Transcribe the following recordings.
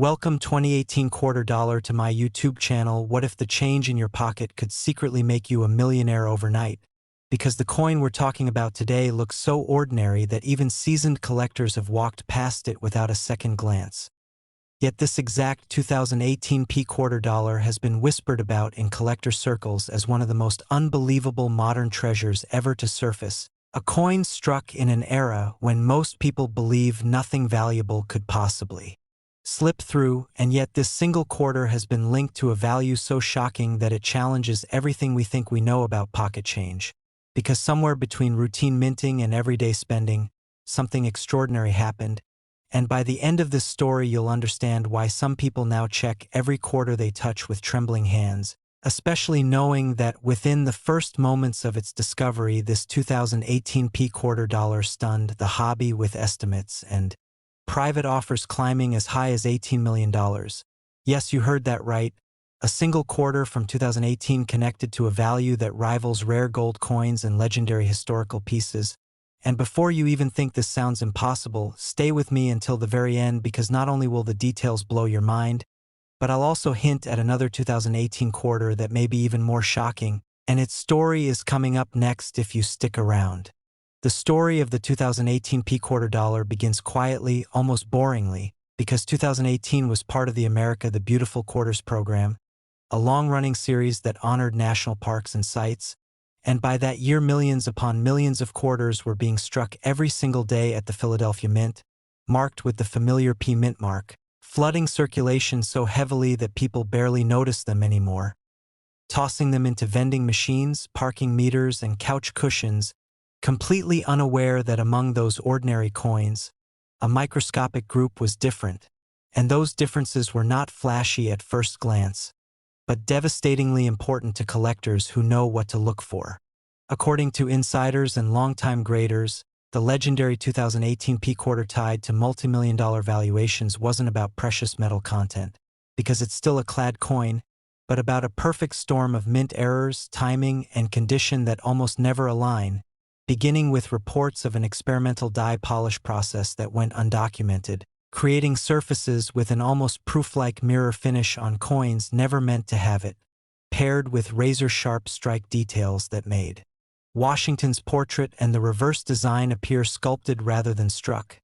Welcome 2018 quarter dollar to my YouTube channel. What if the change in your pocket could secretly make you a millionaire overnight? Because the coin we're talking about today looks so ordinary that even seasoned collectors have walked past it without a second glance. Yet this exact 2018 P quarter dollar has been whispered about in collector circles as one of the most unbelievable modern treasures ever to surface. A coin struck in an era when most people believe nothing valuable could possibly slip through, and yet this single quarter has been linked to a value so shocking that it challenges everything we think we know about pocket change. Because somewhere between routine minting and everyday spending, something extraordinary happened, and by the end of this story you'll understand why some people now check every quarter they touch with trembling hands, especially knowing that within the first moments of its discovery, this 2018 P quarter dollar stunned the hobby with estimates and private offers climbing as high as $18 million. Yes, you heard that right. A single quarter from 2018 connected to a value that rivals rare gold coins and legendary historical pieces. And before you even think this sounds impossible, stay with me until the very end, because not only will the details blow your mind, but I'll also hint at another 2018 quarter that may be even more shocking, and its story is coming up next if you stick around. The story of the 2018 P quarter dollar begins quietly, almost boringly, because 2018 was part of the America the Beautiful Quarters program, a long-running series that honored national parks and sites, and by that year millions upon millions of quarters were being struck every single day at the Philadelphia Mint, marked with the familiar P Mint mark, flooding circulation so heavily that people barely noticed them anymore, tossing them into vending machines, parking meters, and couch cushions, completely unaware that among those ordinary coins, a microscopic group was different, and those differences were not flashy at first glance, but devastatingly important to collectors who know what to look for. According to insiders and longtime graders, the legendary 2018 P quarter tied to multi-million-dollar valuations wasn't about precious metal content, because it's still a clad coin, but about a perfect storm of mint errors, timing, and condition that almost never align, beginning with reports of an experimental dye polish process that went undocumented, creating surfaces with an almost proof-like mirror finish on coins never meant to have it, paired with razor-sharp strike details that made Washington's portrait and the reverse design appear sculpted rather than struck.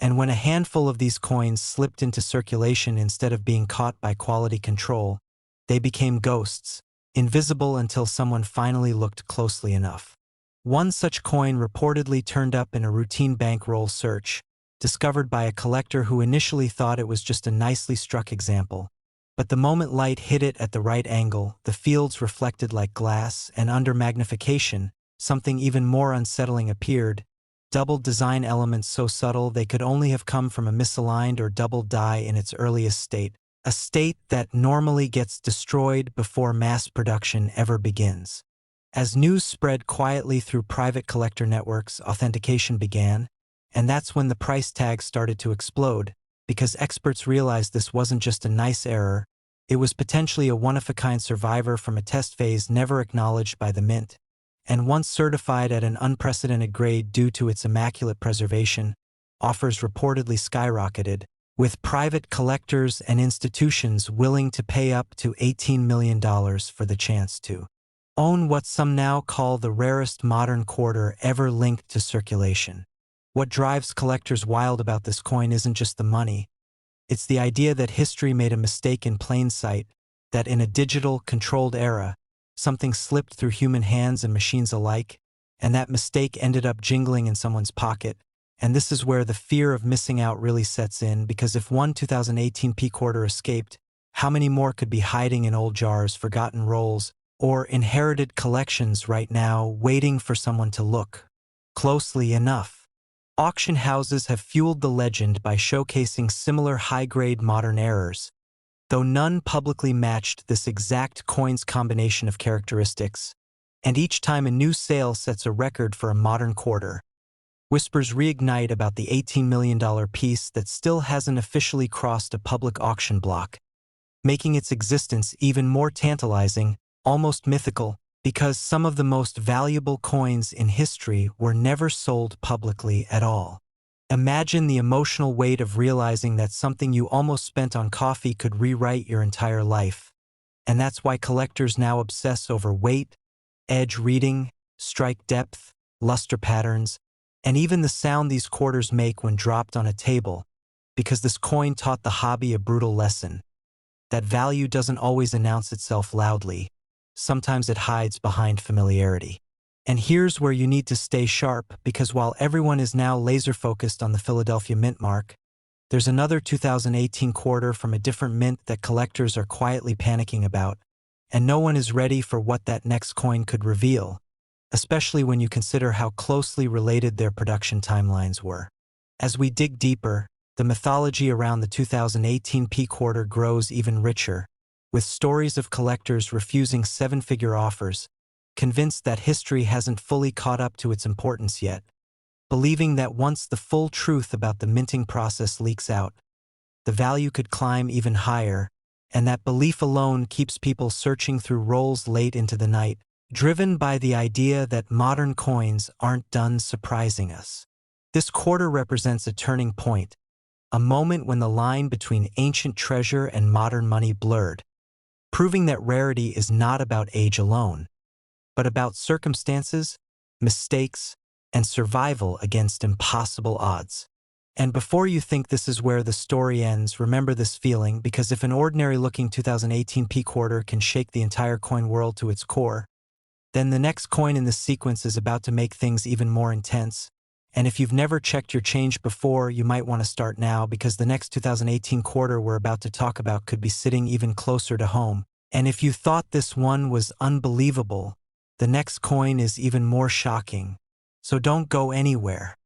And when a handful of these coins slipped into circulation instead of being caught by quality control, they became ghosts, invisible until someone finally looked closely enough. One such coin reportedly turned up in a routine bankroll search, discovered by a collector who initially thought it was just a nicely struck example. But the moment light hit it at the right angle, the fields reflected like glass, and under magnification, something even more unsettling appeared, doubled design elements so subtle they could only have come from a misaligned or doubled die in its earliest state, a state that normally gets destroyed before mass production ever begins. As news spread quietly through private collector networks, authentication began, and that's when the price tag started to explode, because experts realized this wasn't just a nice error, it was potentially a one-of-a-kind survivor from a test phase never acknowledged by the mint. And once certified at an unprecedented grade due to its immaculate preservation, offers reportedly skyrocketed, with private collectors and institutions willing to pay up to $18 million for the chance to own what some now call the rarest modern quarter ever linked to circulation. What drives collectors wild about this coin isn't just the money. It's the idea that history made a mistake in plain sight, that in a digital, controlled era, something slipped through human hands and machines alike, and that mistake ended up jingling in someone's pocket. And this is where the fear of missing out really sets in, because if one 2018 P quarter escaped, how many more could be hiding in old jars, forgotten rolls, or inherited collections right now waiting for someone to look closely enough? Auction houses have fueled the legend by showcasing similar high-grade modern errors, though none publicly matched this exact coin's combination of characteristics. And each time a new sale sets a record for a modern quarter, whispers reignite about the $18 million piece that still hasn't officially crossed a public auction block, making its existence even more tantalizing, almost mythical, because some of the most valuable coins in history were never sold publicly at all. Imagine the emotional weight of realizing that something you almost spent on coffee could rewrite your entire life. And that's why collectors now obsess over weight, edge reading, strike depth, luster patterns, and even the sound these quarters make when dropped on a table, because this coin taught the hobby a brutal lesson. That value doesn't always announce itself loudly. Sometimes it hides behind familiarity. And here's where you need to stay sharp, because while everyone is now laser-focused on the Philadelphia Mint mark, there's another 2018 quarter from a different mint that collectors are quietly panicking about, and no one is ready for what that next coin could reveal, especially when you consider how closely related their production timelines were. As we dig deeper, the mythology around the 2018 P quarter grows even richer, with stories of collectors refusing seven-figure offers, convinced that history hasn't fully caught up to its importance yet, believing that once the full truth about the minting process leaks out, the value could climb even higher, and that belief alone keeps people searching through rolls late into the night, driven by the idea that modern coins aren't done surprising us. This quarter represents a turning point, a moment when the line between ancient treasure and modern money blurred, proving that rarity is not about age alone, but about circumstances, mistakes, and survival against impossible odds. And before you think this is where the story ends, remember this feeling, because if an ordinary-looking 2018 P quarter can shake the entire coin world to its core, then the next coin in this sequence is about to make things even more intense. And if you've never checked your change before, you might want to start now, because the next 2018 quarter we're about to talk about could be sitting even closer to home. And if you thought this one was unbelievable, the next coin is even more shocking. So don't go anywhere.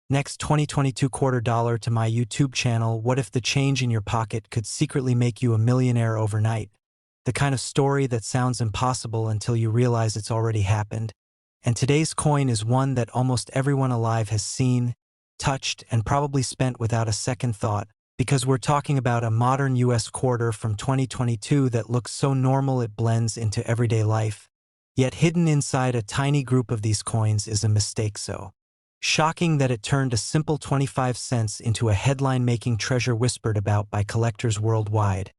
Next 2022 quarter dollar to my YouTube channel. What if the change in your pocket could secretly make you a millionaire overnight? The kind of story that sounds impossible until you realize it's already happened. And today's coin is one that almost everyone alive has seen, touched, and probably spent without a second thought, because we're talking about a modern US quarter from 2022 that looks so normal it blends into everyday life. Yet hidden inside a tiny group of these coins is a mistake so shocking that it turned a simple 25 cents into a headline-making treasure whispered about by collectors worldwide.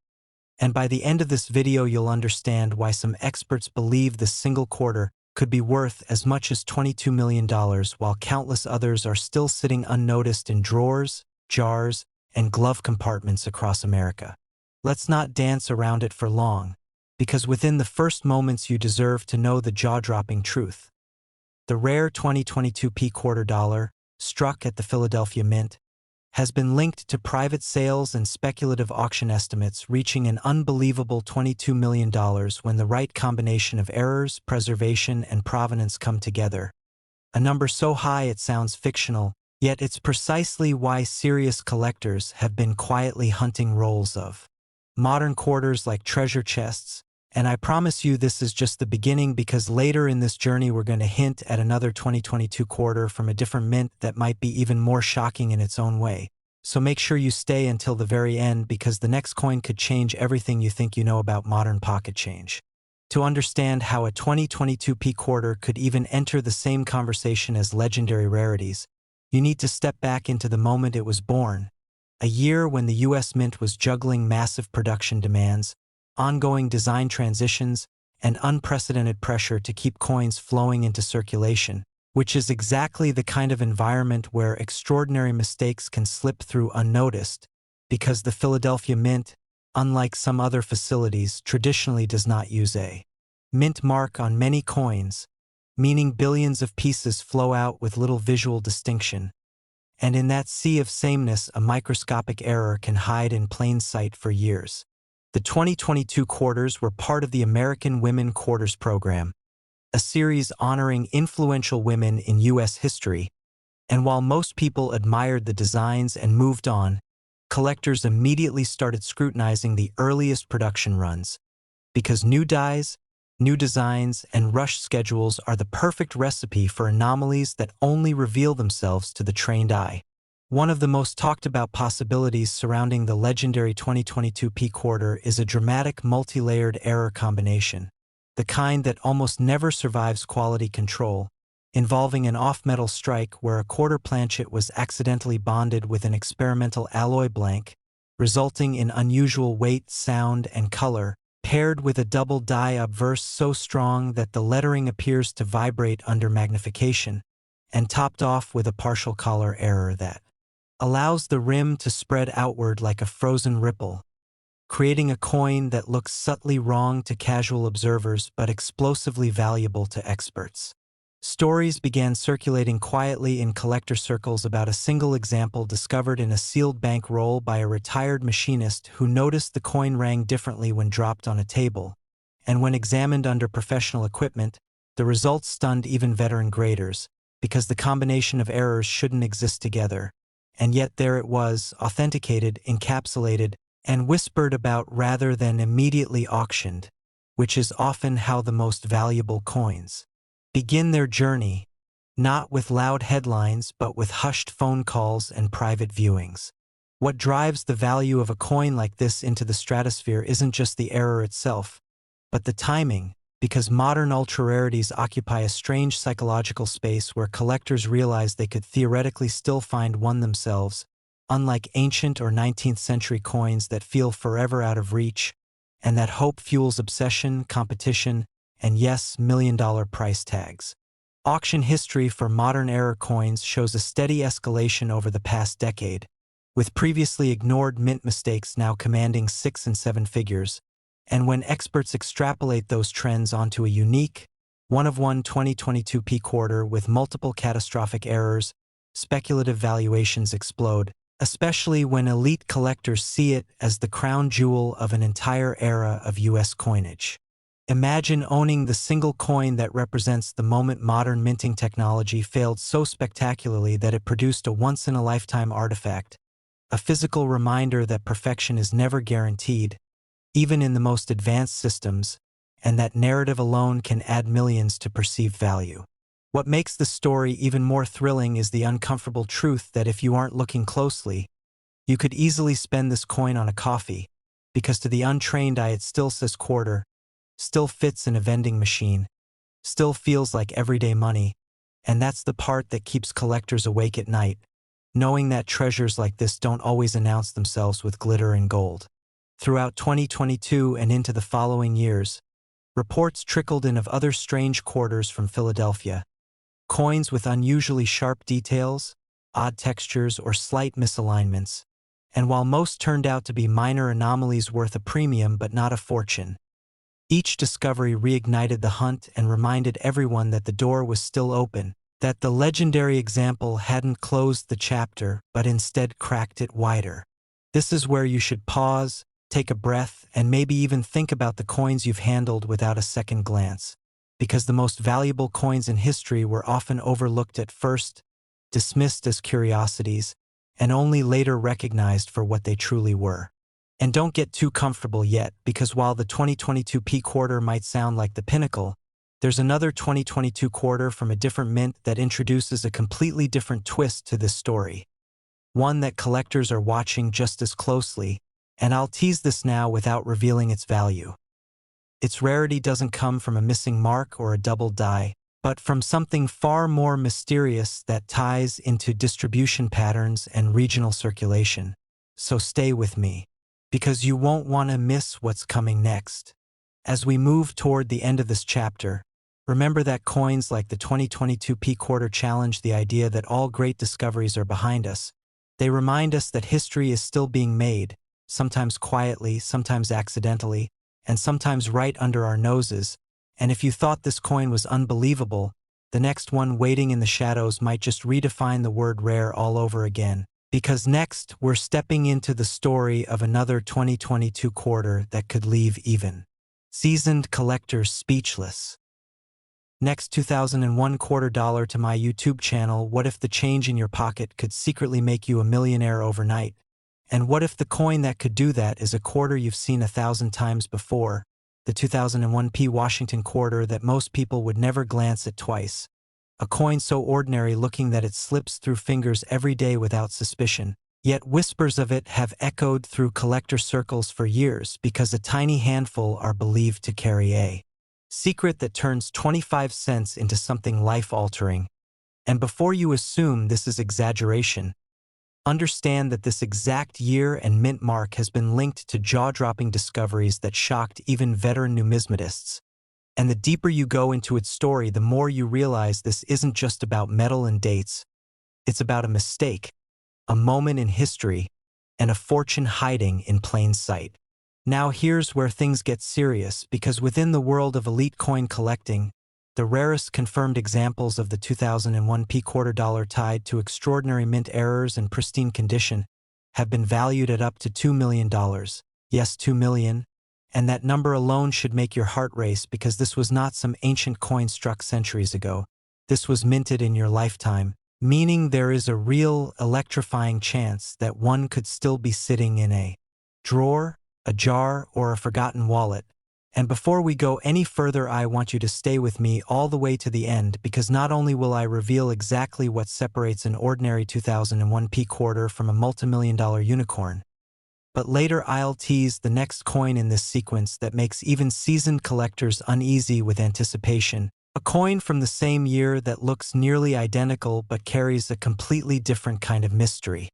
And by the end of this video you'll understand why some experts believe this single quarter could be worth as much as $22 million, while countless others are still sitting unnoticed in drawers, jars, and glove compartments across America. Let's not dance around it for long, because within the first moments you deserve to know the jaw-dropping truth. The rare 2022 P quarter dollar, struck at the Philadelphia Mint, has been linked to private sales and speculative auction estimates reaching an unbelievable $22 million when the right combination of errors, preservation, and provenance come together. A number so high it sounds fictional, yet it's precisely why serious collectors have been quietly hunting rolls of modern quarters like treasure chests. And I promise you this is just the beginning, because later in this journey we're going to hint at another 2022 quarter from a different mint that might be even more shocking in its own way. So make sure you stay until the very end, because the next coin could change everything you think you know about modern pocket change. To understand how a 2022 P quarter could even enter the same conversation as legendary rarities, you need to step back into the moment it was born, a year when the US Mint was juggling massive production demands, ongoing design transitions, and unprecedented pressure to keep coins flowing into circulation, which is exactly the kind of environment where extraordinary mistakes can slip through unnoticed, because the Philadelphia Mint, unlike some other facilities, traditionally does not use a mint mark on many coins, meaning billions of pieces flow out with little visual distinction. And in that sea of sameness, a microscopic error can hide in plain sight for years. The 2022 quarters were part of the American Women Quarters Program, a series honoring influential women in U.S. history, and while most people admired the designs and moved on, collectors immediately started scrutinizing the earliest production runs, because new dies, new designs, and rushed schedules are the perfect recipe for anomalies that only reveal themselves to the trained eye. One of the most talked about possibilities surrounding the legendary 2022 P quarter is a dramatic multi-layered error combination, the kind that almost never survives quality control, involving an off-metal strike where a quarter planchet was accidentally bonded with an experimental alloy blank, resulting in unusual weight, sound, and color, paired with a double die obverse so strong that the lettering appears to vibrate under magnification, and topped off with a partial collar error that allows the rim to spread outward like a frozen ripple, creating a coin that looks subtly wrong to casual observers but explosively valuable to experts. Stories began circulating quietly in collector circles about a single example discovered in a sealed bank roll by a retired machinist who noticed the coin rang differently when dropped on a table, and when examined under professional equipment, the results stunned even veteran graders, because the combination of errors shouldn't exist together. And yet there it was, authenticated, encapsulated, and whispered about rather than immediately auctioned, which is often how the most valuable coins begin their journey, not with loud headlines but with hushed phone calls and private viewings. What drives the value of a coin like this into the stratosphere isn't just the error itself, but the timing, because modern ultra-rarities occupy a strange psychological space where collectors realize they could theoretically still find one themselves, unlike ancient or 19th century coins that feel forever out of reach, and that hope fuels obsession, competition, and yes, million-dollar price tags. Auction history for modern-era coins shows a steady escalation over the past decade, with previously ignored mint mistakes now commanding 6 and 7 figures, and when experts extrapolate those trends onto a unique, one-of-one 2022 P quarter with multiple catastrophic errors, speculative valuations explode, especially when elite collectors see it as the crown jewel of an entire era of U.S. coinage. Imagine owning the single coin that represents the moment modern minting technology failed so spectacularly that it produced a once-in-a-lifetime artifact, a physical reminder that perfection is never guaranteed, even in the most advanced systems, and that narrative alone can add millions to perceived value. What makes the story even more thrilling is the uncomfortable truth that if you aren't looking closely, you could easily spend this coin on a coffee, because to the untrained eye it still says quarter, still fits in a vending machine, still feels like everyday money, and that's the part that keeps collectors awake at night, knowing that treasures like this don't always announce themselves with glitter and gold. Throughout 2022 and into the following years, reports trickled in of other strange quarters from Philadelphia, coins with unusually sharp details, odd textures, or slight misalignments, and while most turned out to be minor anomalies worth a premium but not a fortune, each discovery reignited the hunt and reminded everyone that the door was still open, that the legendary example hadn't closed the chapter but instead cracked it wider. This is where you should pause, take a breath, and maybe even think about the coins you've handled without a second glance, because the most valuable coins in history were often overlooked at first, dismissed as curiosities, and only later recognized for what they truly were. And don't get too comfortable yet, because while the 2022 P quarter might sound like the pinnacle, there's another 2022 quarter from a different mint that introduces a completely different twist to this story. One that collectors are watching just as closely, and I'll tease this now without revealing its value. Its rarity doesn't come from a missing mark or a double die, but from something far more mysterious that ties into distribution patterns and regional circulation. So stay with me, because you won't want to miss what's coming next. As we move toward the end of this chapter, remember that coins like the 2022 P quarter challenge the idea that all great discoveries are behind us. They remind us that history is still being made, sometimes quietly, sometimes accidentally, and sometimes right under our noses, and if you thought this coin was unbelievable, the next one waiting in the shadows might just redefine the word rare all over again. Because next, we're stepping into the story of another 2022 quarter that could leave even seasoned collectors speechless. Next 2001 quarter dollar to my YouTube channel. What if the change in your pocket could secretly make you a millionaire overnight? And what if the coin that could do that is a quarter you've seen 1,000 times before, the 2001 P Washington quarter that most people would never glance at twice? A coin so ordinary looking that it slips through fingers every day without suspicion, yet whispers of it have echoed through collector circles for years because a tiny handful are believed to carry a Secret that turns 25 cents into something life-altering. And before you assume this is exaggeration, understand that this exact year and mint mark has been linked to jaw-dropping discoveries that shocked even veteran numismatists. And the deeper you go into its story, the more you realize this isn't just about metal and dates. It's about a mistake, a moment in history, and a fortune hiding in plain sight. Now here's where things get serious, because within the world of elite coin collecting, the rarest confirmed examples of the 2001 P-quarter dollar tied to extraordinary mint errors and pristine condition have been valued at up to $2 million. Yes, 2 million. And that number alone should make your heart race, because this was not some ancient coin struck centuries ago. This was minted in your lifetime, meaning there is a real, electrifying chance that one could still be sitting in a drawer, a jar, or a forgotten wallet. And before we go any further, I want you to stay with me all the way to the end, because not only will I reveal exactly what separates an ordinary 2001 P-quarter from a multimillion-dollar unicorn, but later I'll tease the next coin in this sequence that makes even seasoned collectors uneasy with anticipation. A coin from the same year that looks nearly identical but carries a completely different kind of mystery.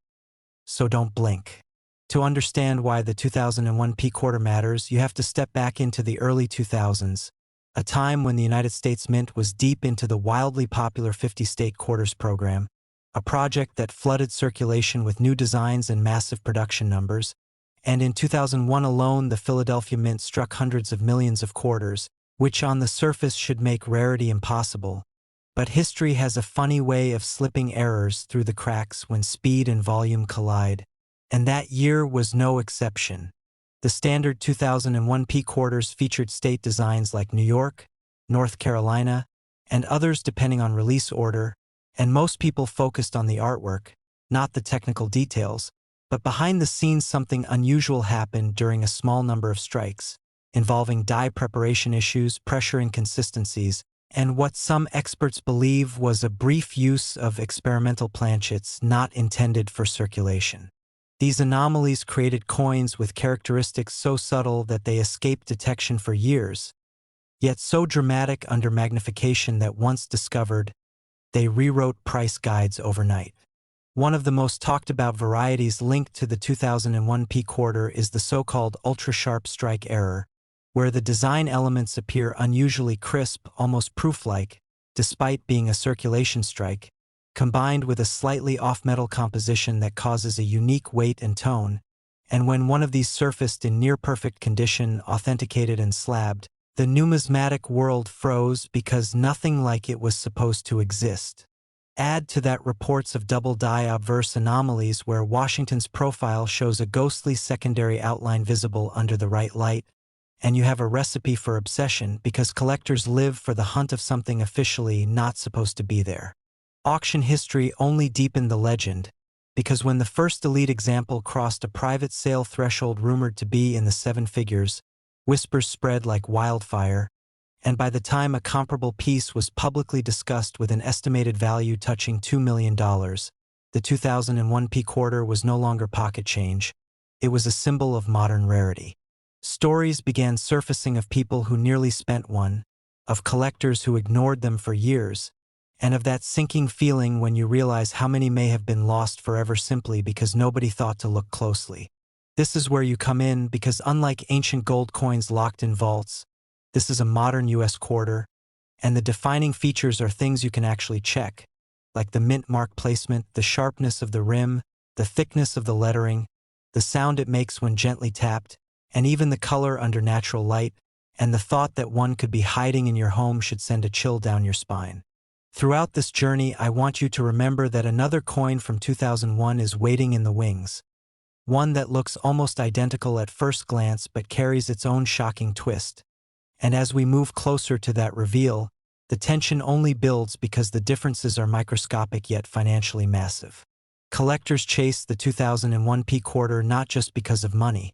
So don't blink. To understand why the 2001 P-quarter matters, you have to step back into the early 2000s, a time when the United States Mint was deep into the wildly popular 50-state quarters program, a project that flooded circulation with new designs and massive production numbers. And in 2001 alone, the Philadelphia Mint struck hundreds of millions of quarters, which on the surface should make rarity impossible. But history has a funny way of slipping errors through the cracks when speed and volume collide. And that year was no exception. The standard 2001 P-quarters featured state designs like New York, North Carolina, and others depending on release order, and most people focused on the artwork, not the technical details. But behind the scenes, something unusual happened during a small number of strikes, involving die preparation issues, pressure inconsistencies, and what some experts believe was a brief use of experimental planchets not intended for circulation. These anomalies created coins with characteristics so subtle that they escaped detection for years, yet so dramatic under magnification that once discovered, they rewrote price guides overnight. One of the most talked about varieties linked to the 2001 P-quarter is the so-called ultra-sharp strike error, where the design elements appear unusually crisp, almost proof-like, despite being a circulation strike, combined with a slightly off-metal composition that causes a unique weight and tone. And when one of these surfaced in near-perfect condition, authenticated and slabbed, the numismatic world froze, because nothing like it was supposed to exist. Add to that reports of double die obverse anomalies where Washington's profile shows a ghostly secondary outline visible under the right light, and you have a recipe for obsession, because collectors live for the hunt of something officially not supposed to be there. Auction history only deepened the legend, because when the first elite example crossed a private sale threshold rumored to be in the seven figures, whispers spread like wildfire, and by the time a comparable piece was publicly discussed with an estimated value touching $2 million, the 2001 P-quarter was no longer pocket change. It was a symbol of modern rarity. Stories began surfacing of people who nearly spent one, of collectors who ignored them for years, and of that sinking feeling when you realize how many may have been lost forever simply because nobody thought to look closely. This is where you come in, because unlike ancient gold coins locked in vaults, this is a modern U.S. quarter, and the defining features are things you can actually check, like the mint mark placement, the sharpness of the rim, the thickness of the lettering, the sound it makes when gently tapped, and even the color under natural light, and the thought that one could be hiding in your home should send a chill down your spine. Throughout this journey, I want you to remember that another coin from 2001 is waiting in the wings. One that looks almost identical at first glance but carries its own shocking twist. And as we move closer to that reveal, the tension only builds, because the differences are microscopic yet financially massive. Collectors chase the 2001 P-quarter not just because of money,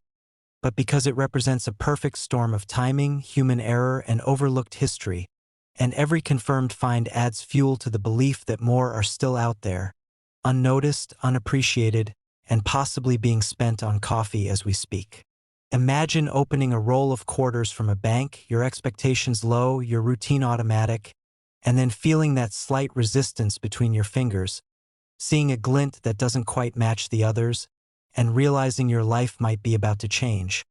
but because it represents a perfect storm of timing, human error, and overlooked history. And every confirmed find adds fuel to the belief that more are still out there, unnoticed, unappreciated, and possibly being spent on coffee as we speak. Imagine opening a roll of quarters from a bank, your expectations low, your routine automatic, and then feeling that slight resistance between your fingers, seeing a glint that doesn't quite match the others, and realizing your life might be about to change.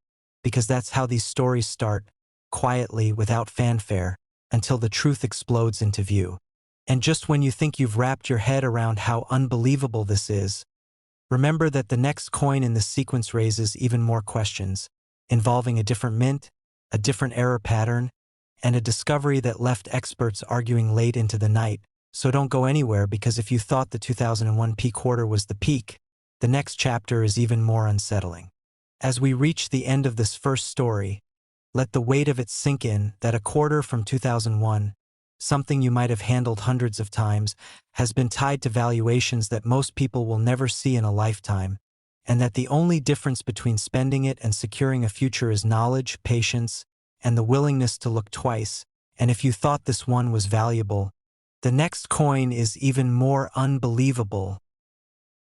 Because that's how these stories start, quietly, without fanfare, until the truth explodes into view. And just when you think you've wrapped your head around how unbelievable this is, remember that the next coin in the sequence raises even more questions, involving a different mint, a different error pattern, and a discovery that left experts arguing late into the night. So don't go anywhere, because if you thought the 2001 P quarter was the peak, the next chapter is even more unsettling. As we reach the end of this first story, let the weight of it sink in that a quarter from 2001, something you might have handled hundreds of times, has been tied to valuations that most people will never see in a lifetime, and that the only difference between spending it and securing a future is knowledge, patience, and the willingness to look twice. And if you thought this one was valuable, the next coin is even more unbelievable.